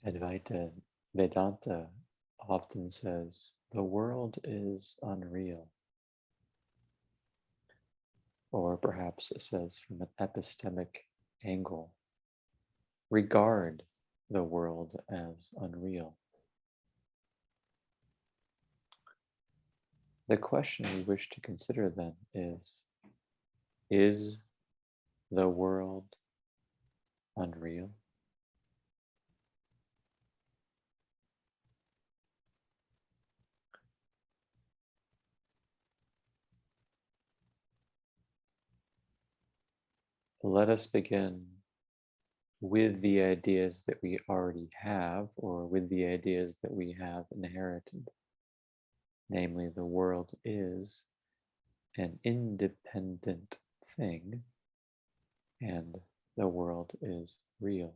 Advaita Vedanta often says the world is unreal, or perhaps it says from an epistemic angle, regard the world as unreal. The question we wish to consider then is the world unreal? Let us begin with the ideas that we already have, or with the ideas that we have inherited. Namely, the world is an independent thing, and the world is real.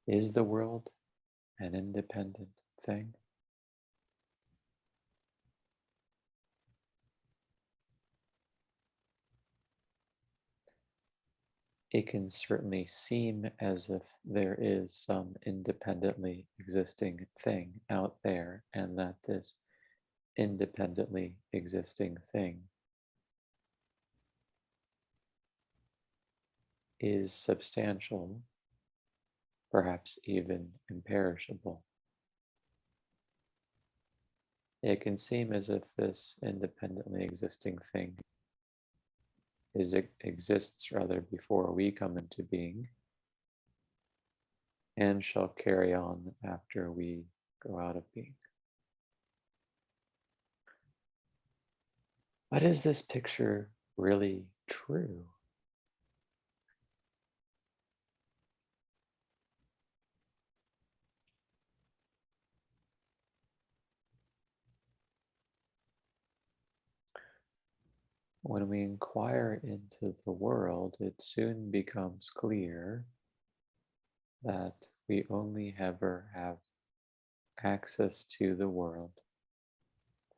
Is the world an independent thing? It can certainly seem as if there is some independently existing thing out there, and that this independently existing thing is substantial, perhaps even imperishable. It can seem as if this independently existing thing exists rather before we come into being and shall carry on after we go out of being. But is this picture really true? When we inquire into the world, it soon becomes clear that we only ever have access to the world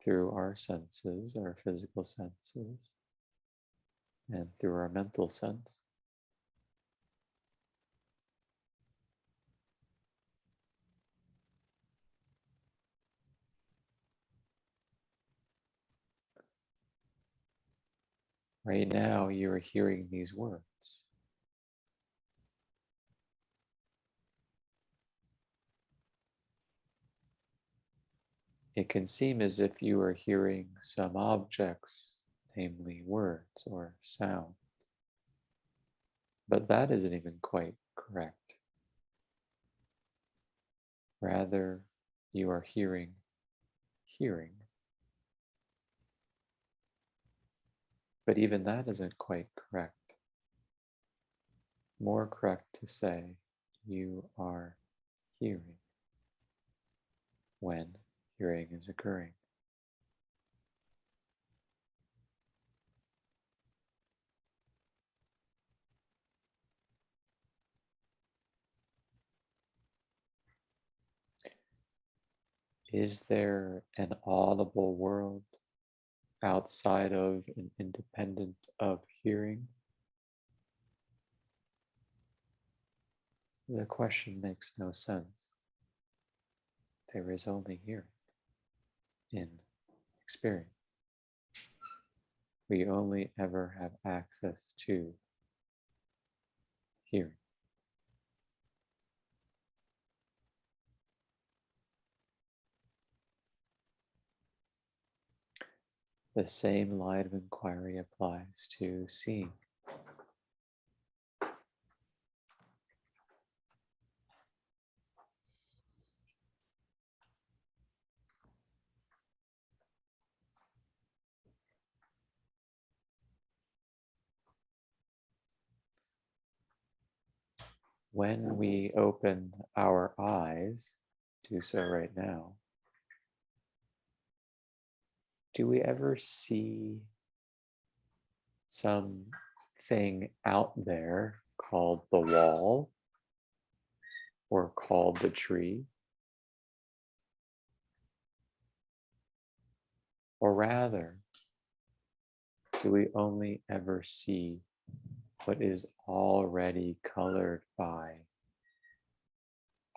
through our senses, our physical senses, and through our mental sense. Right now, you're hearing these words. It can seem as if you are hearing some objects, namely words or sound, but that isn't even quite correct. Rather, you are hearing. But even that isn't quite correct. More correct to say you are hearing when hearing is occurring. Is there an audible world outside of and independent of hearing? The question makes no sense. There is only hearing in experience. We only ever have access to hearing. The same line of inquiry applies to seeing. When we open our eyes, do so right now, do we ever see something out there called the wall or called the tree? Or rather, do we only ever see what is already colored by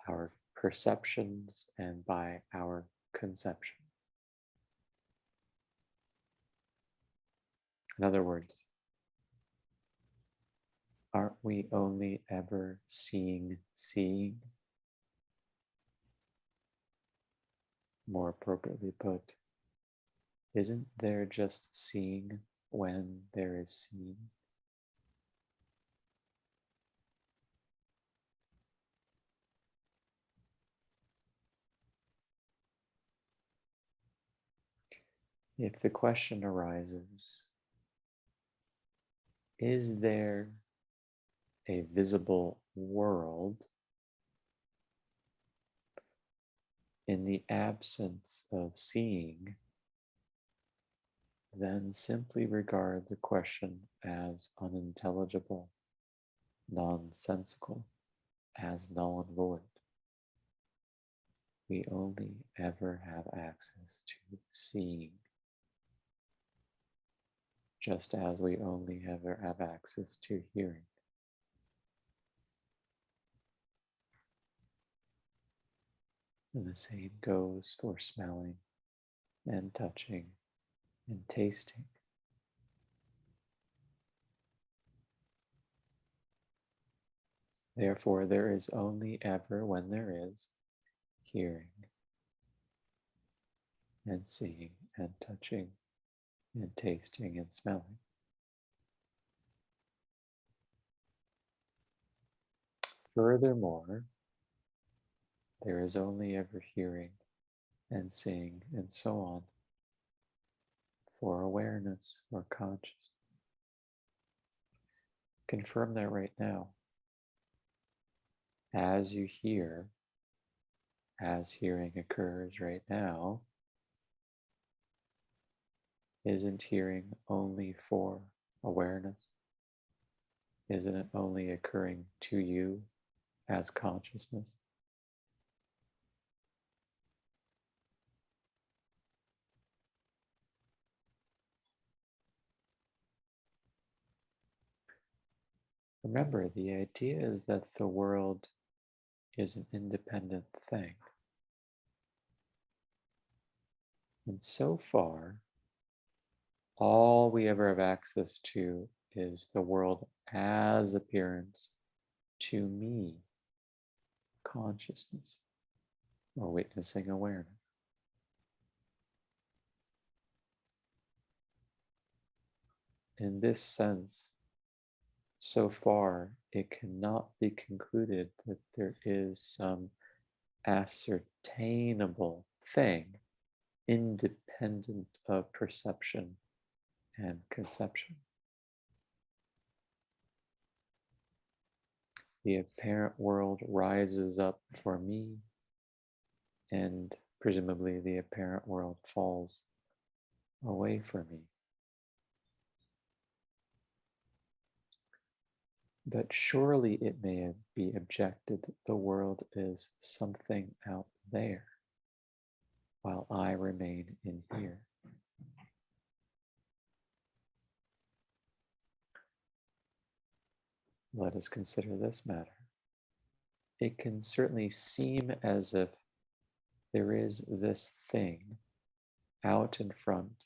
our perceptions and by our conception? In other words, aren't we only ever seeing? More appropriately put, isn't there just seeing when there is seeing? If the question arises, is there a visible world in the absence of seeing, then simply regard the question as unintelligible, nonsensical, as null and void. We only ever have access to seeing, just as we only ever have access to hearing. And the same goes for smelling and touching and tasting. Therefore, there is only ever, when there is, hearing and seeing and touching and tasting and smelling. Furthermore, there is only ever hearing and seeing and so on for awareness or consciousness. Confirm that right now. As you hear, as hearing occurs right now, isn't hearing only for awareness? Isn't it only occurring to you as consciousness? Remember, the idea is that the world is an independent thing. And so far, all we ever have access to is the world as appearance to me, consciousness, or witnessing awareness. In this sense, so far, it cannot be concluded that there is some ascertainable thing independent of perception and conception. The apparent world rises up for me, and presumably the apparent world falls away from me. But surely it may be objected the world is something out there, while I remain in here. Let us consider this matter. It can certainly seem as if there is this thing out in front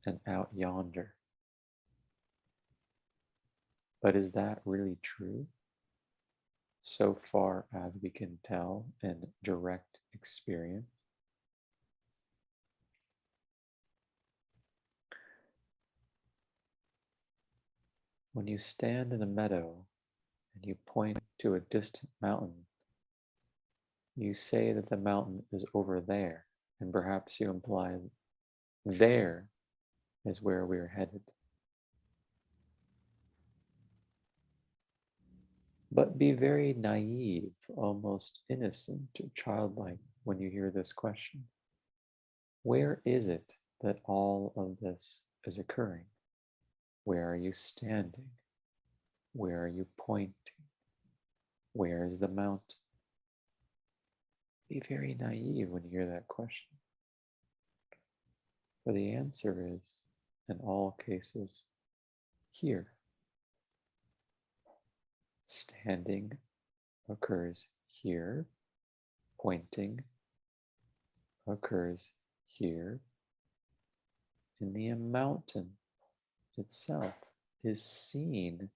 and out yonder. But is that really true? So far as we can tell in direct experience? When you stand in a meadow and you point to a distant mountain, you say that the mountain is over there, and perhaps you imply there is where we're headed. But be very naive, almost innocent or childlike when you hear this question. Where is it that all of this is occurring? Where are you standing? Where are you pointing? Where is the mountain? Be very naive when you hear that question. For the answer is, in all cases, here. Standing occurs here. Pointing occurs here. And the mountain itself is seen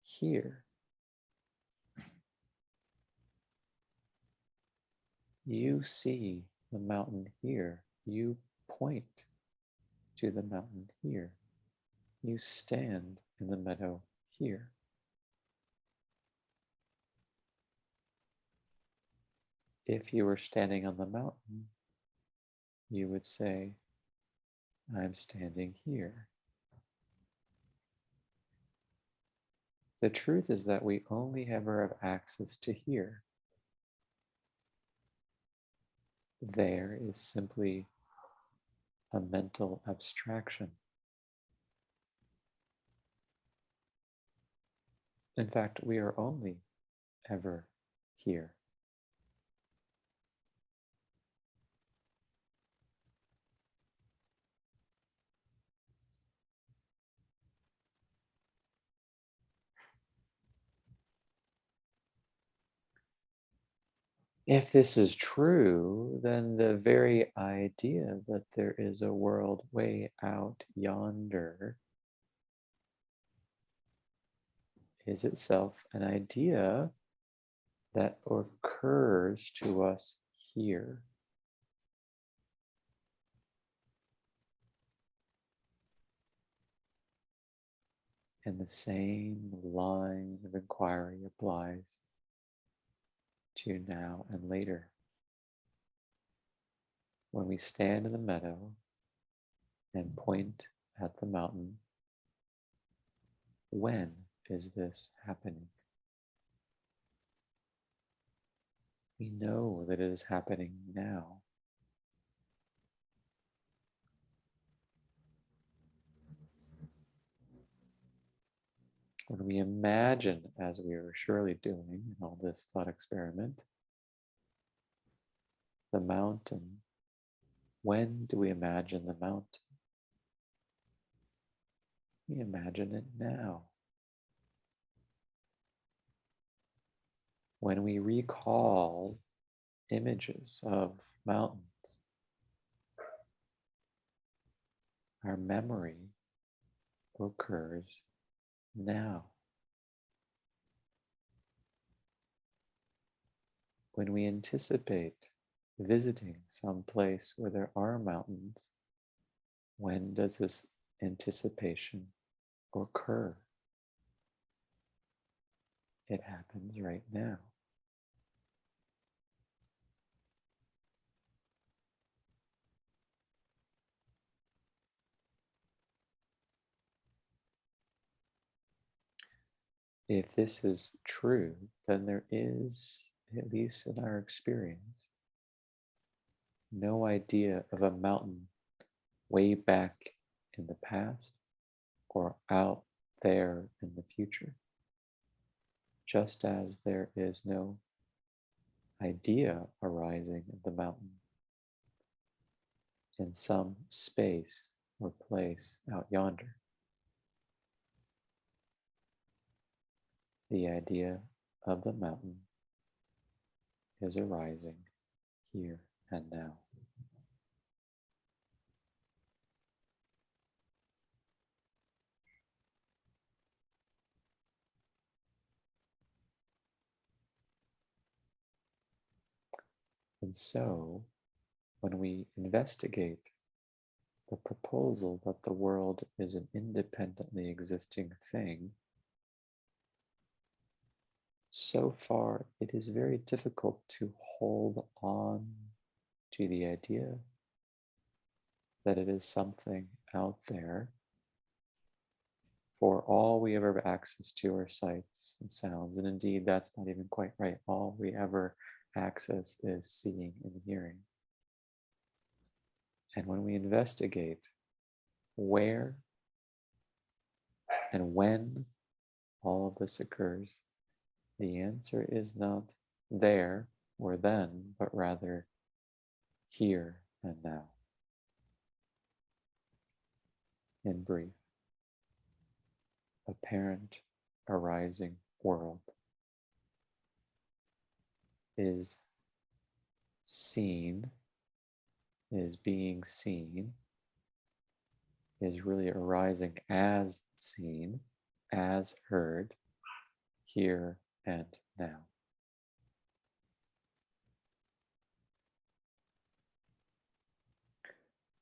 here. You see the mountain here. You point to the mountain here. You stand in the meadow here. If you were standing on the mountain, you would say, I'm standing here. The truth is that we only ever have access to here. There is simply a mental abstraction. In fact, we are only ever here. If this is true, then the very idea that there is a world way out yonder is itself an idea that occurs to us here. And the same line of inquiry applies to now and later. When we stand in the meadow and point at the mountain, when is this happening? We know that it is happening now. When we imagine, as we are surely doing in all this thought experiment, the mountain, when do we imagine the mountain? We imagine it now. When we recall images of mountains, our memory occurs now. When we anticipate visiting some place where there are mountains, when does this anticipation occur? It happens right now. If this is true, then there is, at least in our experience, no idea of a mountain way back in the past or out there in the future. Just as there is no idea arising of the mountain in some space or place out yonder. The idea of the mountain is arising here and now. And so, when we investigate the proposal that the world is an independently existing thing, so far it is very difficult to hold on to the idea that it is something out there. For all we ever have access to are sights and sounds, and indeed that's not even quite right. All we ever access is seeing and hearing. And when we investigate where and when all of this occurs, the answer is not there or then, but rather here and now. In brief, apparent arising world is seen, is being seen, is really arising as seen, as heard, here and now.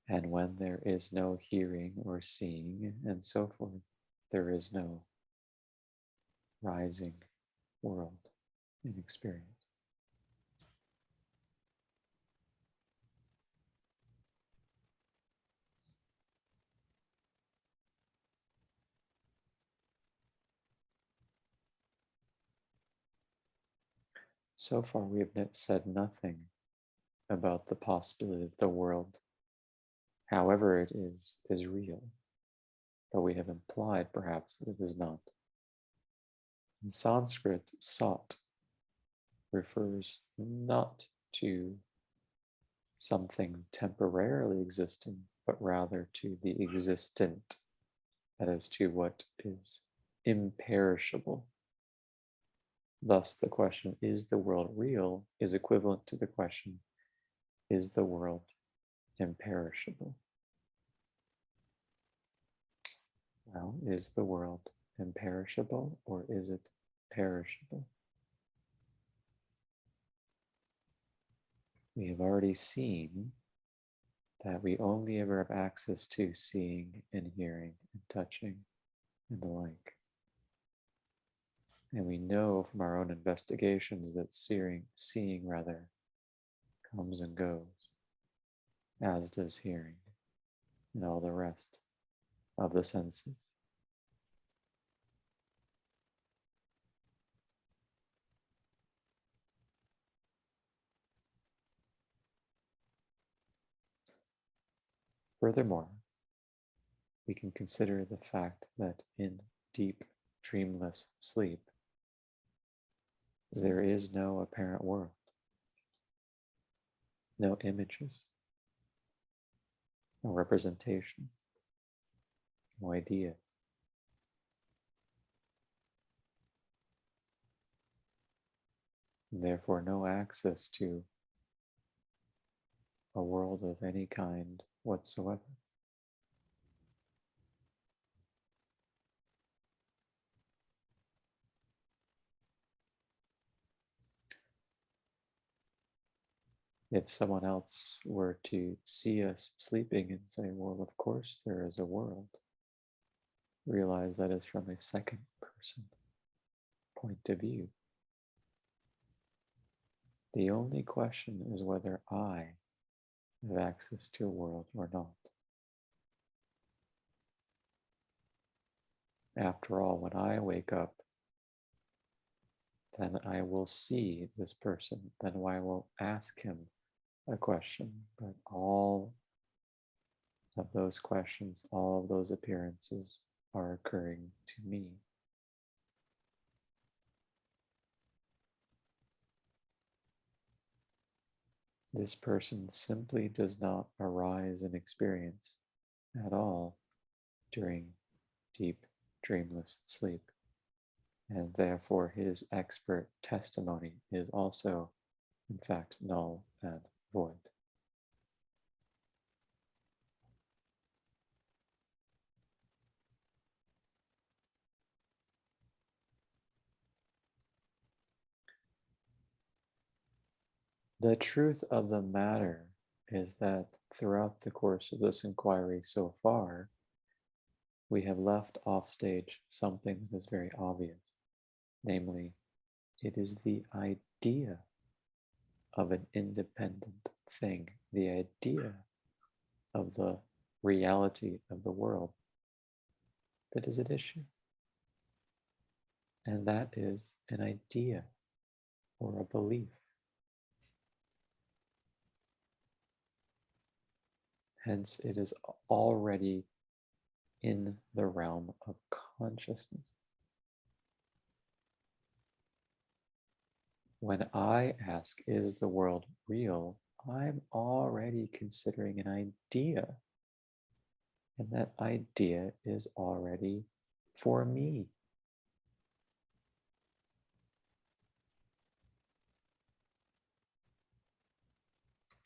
And when there is no hearing or seeing and so forth, there is no rising world in experience. So far, we have said nothing about the possibility that the world, however it is real, but we have implied perhaps that it is not. In Sanskrit, sat refers not to something temporarily existing, but rather to the existent, that is, to what is imperishable. Thus, the question, is the world real, is equivalent to the question, is the world imperishable? Well, is the world imperishable or is it perishable? We have already seen that we only ever have access to seeing and hearing and touching and the like. And we know from our own investigations that seeing comes and goes, as does hearing and all the rest of the senses. Furthermore, we can consider the fact that in deep, dreamless sleep, there is no apparent world, no images, no representation, no idea. And therefore, no access to a world of any kind whatsoever. If someone else were to see us sleeping and say, well, of course there is a world, realize that is from a second person point of view. The only question is whether I have access to a world or not. After all, when I wake up, then I will see this person, then I will ask him a question, but all of those questions, all of those appearances are occurring to me. This person simply does not arise in experience at all during deep, dreamless sleep, and therefore his expert testimony is also, in fact, null and void. The truth of the matter is that throughout the course of this inquiry so far, we have left off stage something that is very obvious. Namely, it is the idea of an independent thing, the idea of the reality of the world that is at issue. And that is an idea or a belief. Hence, it is already in the realm of consciousness. When I ask, is the world real? I'm already considering an idea. And that idea is already for me.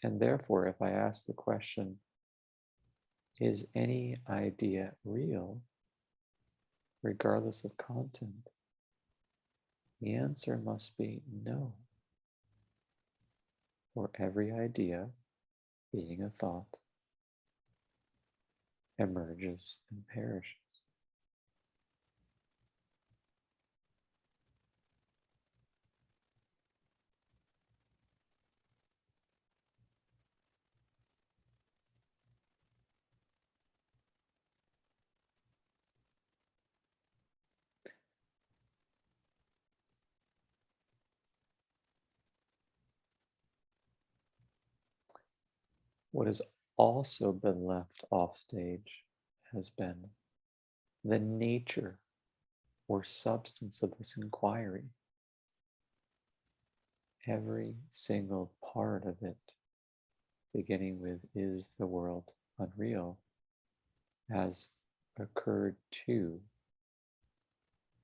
And therefore, if I ask the question, is any idea real, regardless of content? The answer must be no. For every idea, being a thought, emerges and perishes. What has also been left off stage has been the nature or substance of this inquiry. Every single part of it, beginning with is the world unreal, has occurred to,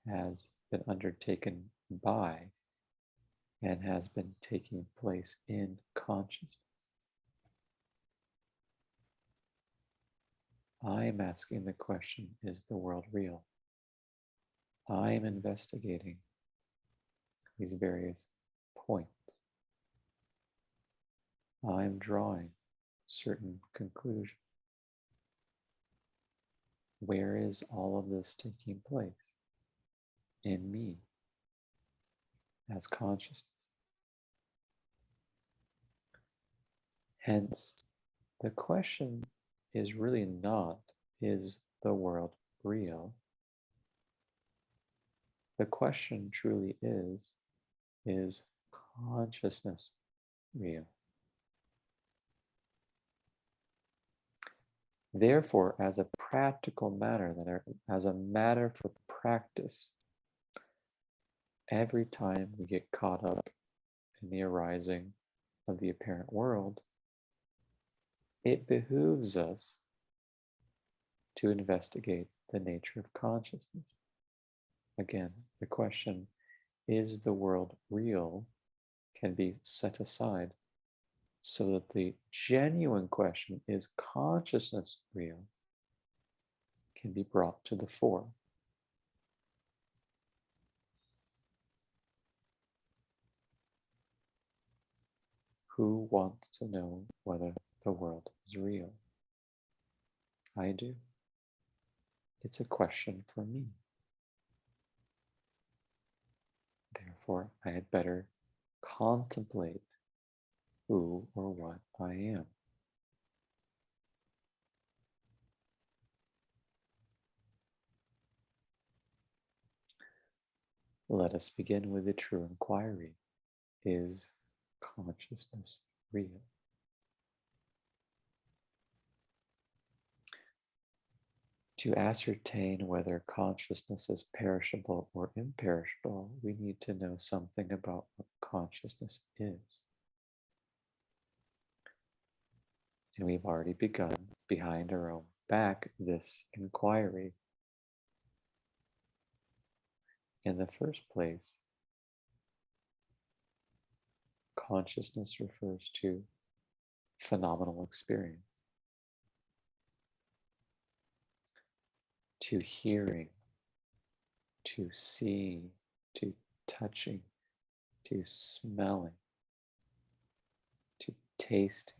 has been undertaken by, and has been taking place in consciousness. I'm asking the question, is the world real? I'm investigating these various points. I'm drawing certain conclusions. Where is all of this taking place? In me, as consciousness. Hence, the question is really not, is the world real? The question truly is consciousness real? Therefore, as a practical matter, as a matter for practice, every time we get caught up in the arising of the apparent world, it behooves us to investigate the nature of consciousness. Again, the question, is the world real, can be set aside so that the genuine question, is consciousness real, can be brought to the fore. Who wants to know whether the world is real? I do. It's a question for me. Therefore, I had better contemplate who or what I am. Let us begin with the true inquiry. Is consciousness real? To ascertain whether consciousness is perishable or imperishable, we need to know something about what consciousness is. And we've already begun behind our own back this inquiry. In the first place, consciousness refers to phenomenal experience, to hearing, to seeing, to touching, to smelling, to tasting,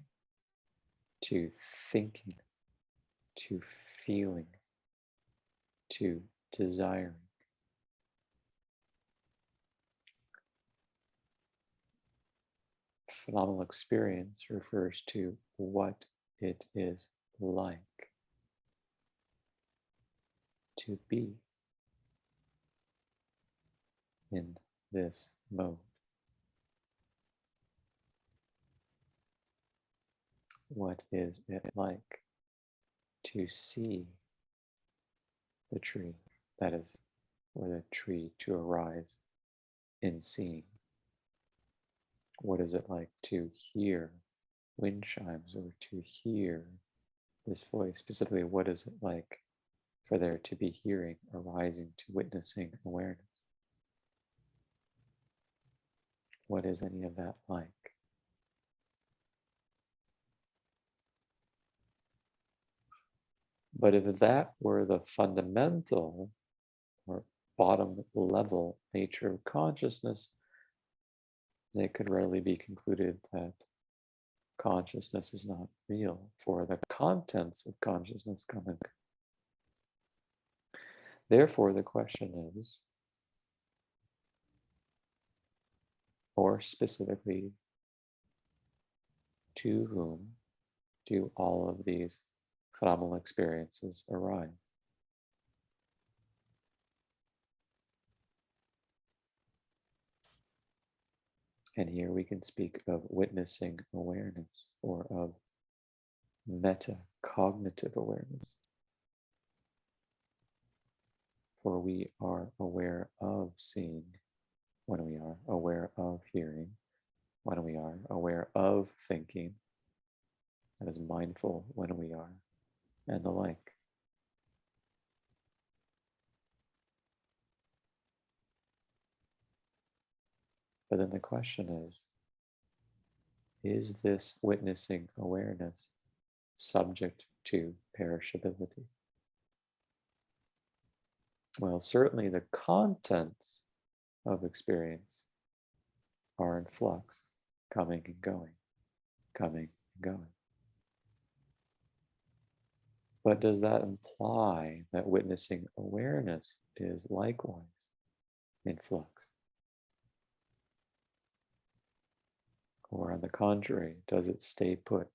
to thinking, to feeling, to desiring. Phenomenal experience refers to what it is like to be in this mode. What is it like to see the tree? That is, for the tree to arise in seeing. What is it like to hear wind chimes or to hear this voice, specifically, what is it like for there to be hearing arising to witnessing awareness? What is any of that like? But if that were the fundamental or bottom level nature of consciousness, it could readily be concluded that consciousness is not real, for the contents of consciousness come and go. Therefore, the question is, or specifically, to whom do all of these phenomenal experiences arise? And here we can speak of witnessing awareness or of metacognitive awareness. For we are aware of seeing when we are aware of hearing, when we are aware of thinking, that is mindful when we are, and the like. But then the question is this witnessing awareness subject to perishability? Well, certainly the contents of experience are in flux, coming and going, coming and going. But does that imply that witnessing awareness is likewise in flux? Or on the contrary, does it stay put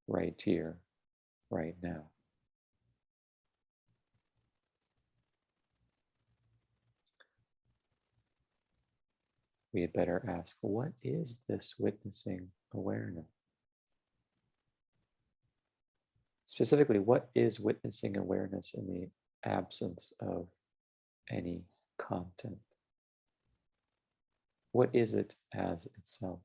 right here, right now? We had better ask, what is this witnessing awareness? Specifically, what is witnessing awareness in the absence of any content? What is it as itself?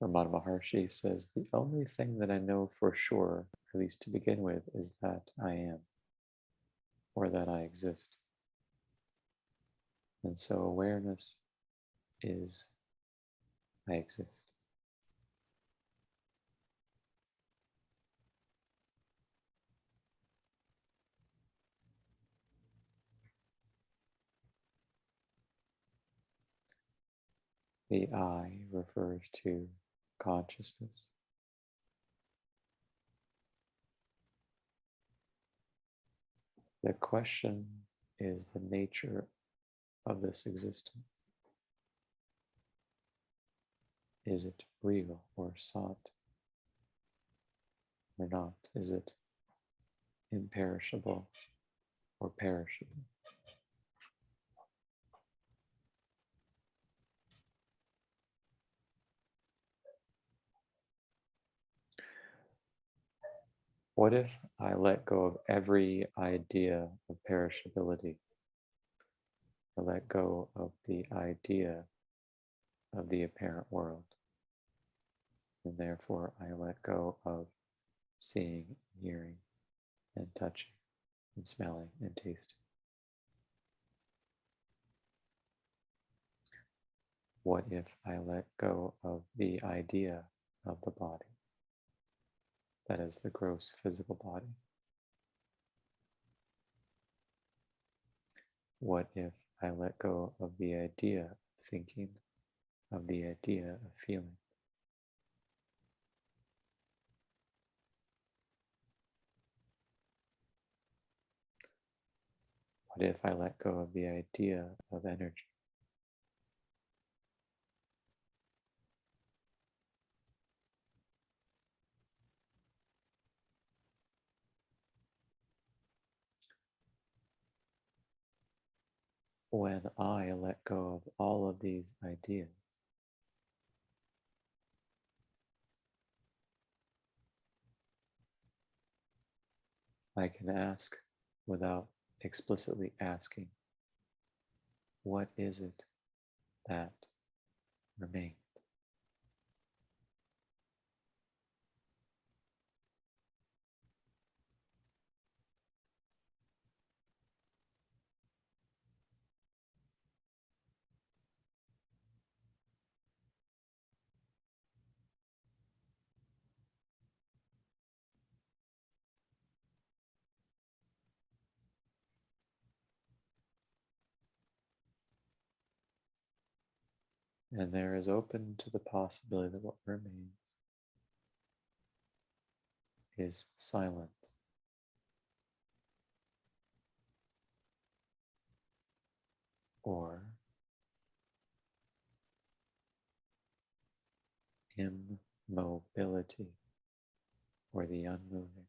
Ramana Maharshi says, the only thing that I know for sure, at least to begin with, is that I am, or that I exist. And so awareness is I exist. The I refers to consciousness. The question is the nature of this existence. Is it real or sought or not? Is it imperishable or perishable? What if I let go of every idea of perishability? I let go of the idea of the apparent world, and therefore I let go of seeing, hearing, and touching, and smelling, and tasting. What if I let go of the idea of the body? That is the gross physical body. What if I let go of the idea of thinking, of the idea of feeling? What if I let go of the idea of energy? When I let go of all of these ideas, I can ask without explicitly asking, what is it that remains? And there is open to the possibility that what remains is silence, or immobility, or the unmoving.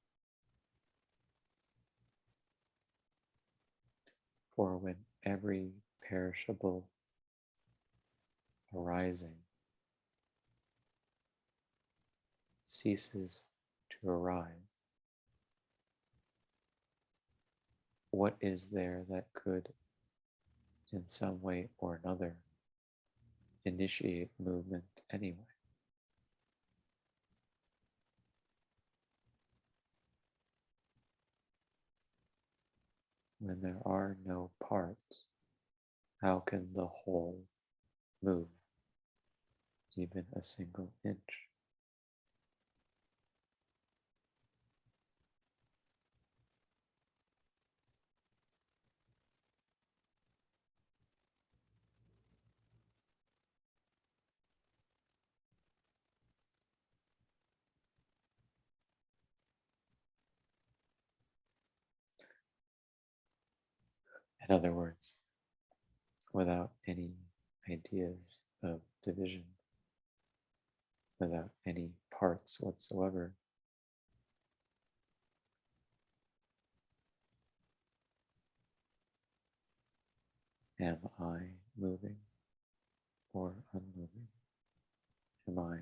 For when every perishable arising ceases to arise, what is there that could, in some way or another, initiate movement anyway? When there are no parts, how can the whole move even a single inch? In other words, without any ideas of division, without any parts whatsoever, am I moving or unmoving? Am I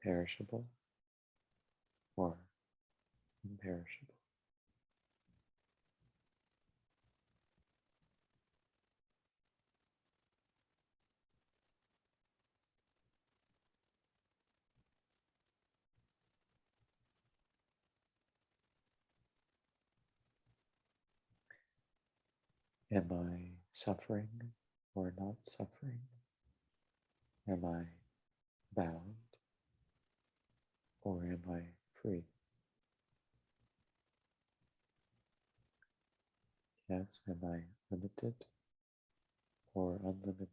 perishable or imperishable? Am I suffering or not suffering? Am I bound or am I free? Yes, am I limited or unlimited?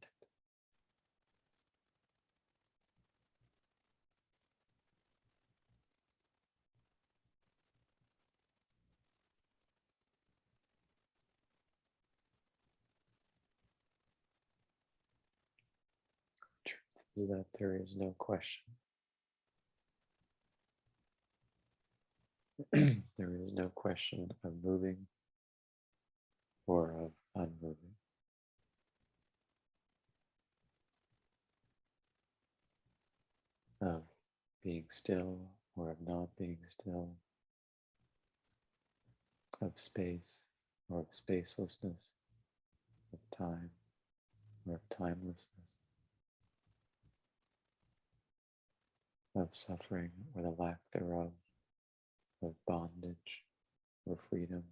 Truth is that there is no question. There is no question of moving or of unmoving, of being still or of not being still, of space or of spacelessness, of time or of timelessness, of suffering or the lack thereof, of bondage or freedom.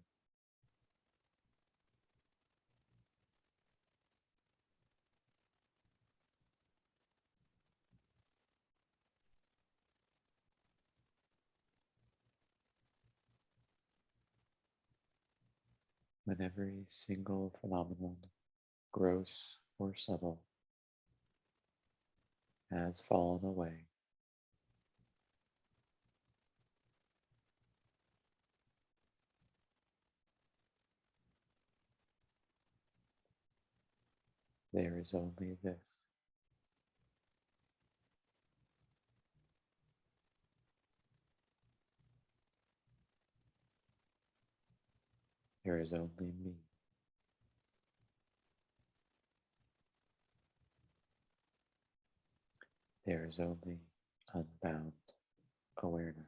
When every single phenomenon, gross or subtle, has fallen away, there is only this. There is only me. There is only unbound awareness.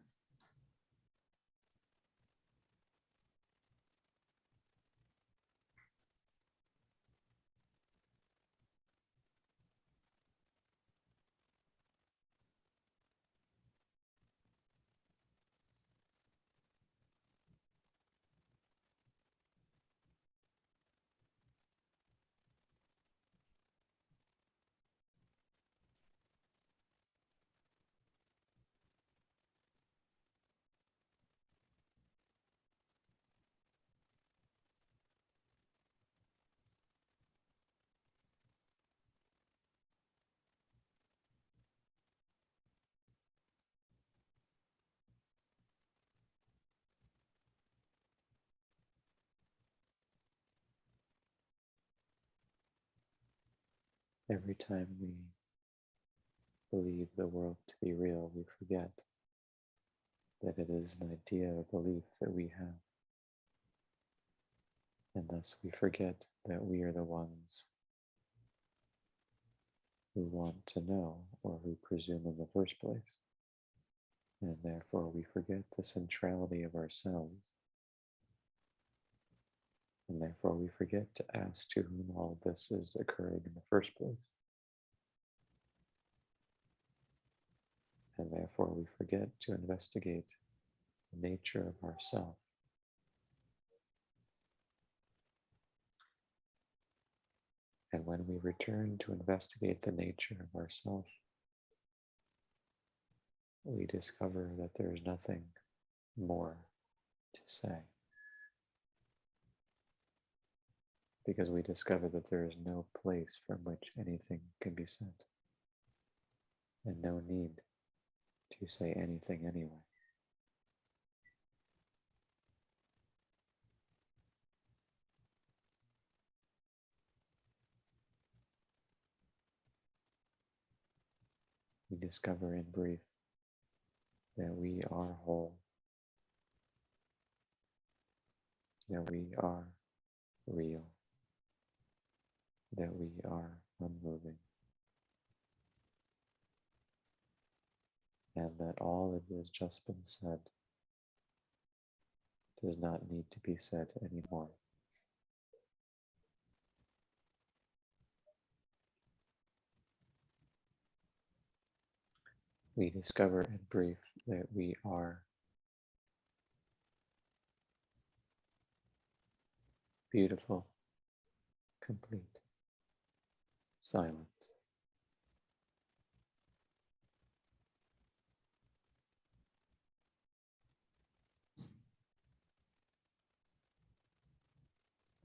Every time we believe the world to be real, we forget that it is an idea or belief that we have. And thus we forget that we are the ones who want to know or who presume in the first place. And therefore we forget the centrality of ourselves. And therefore we forget to ask to whom all this is occurring in the first place. And therefore we forget to investigate the nature of ourself. And when we return to investigate the nature of ourself, we discover that there is nothing more to say. Because we discover that there is no place from which anything can be said, and no need to say anything anyway. We discover in brief that we are whole, that we are real, that we are unmoving, and that all that has just been said does not need to be said anymore. We discover in brief that we are beautiful, complete, silent.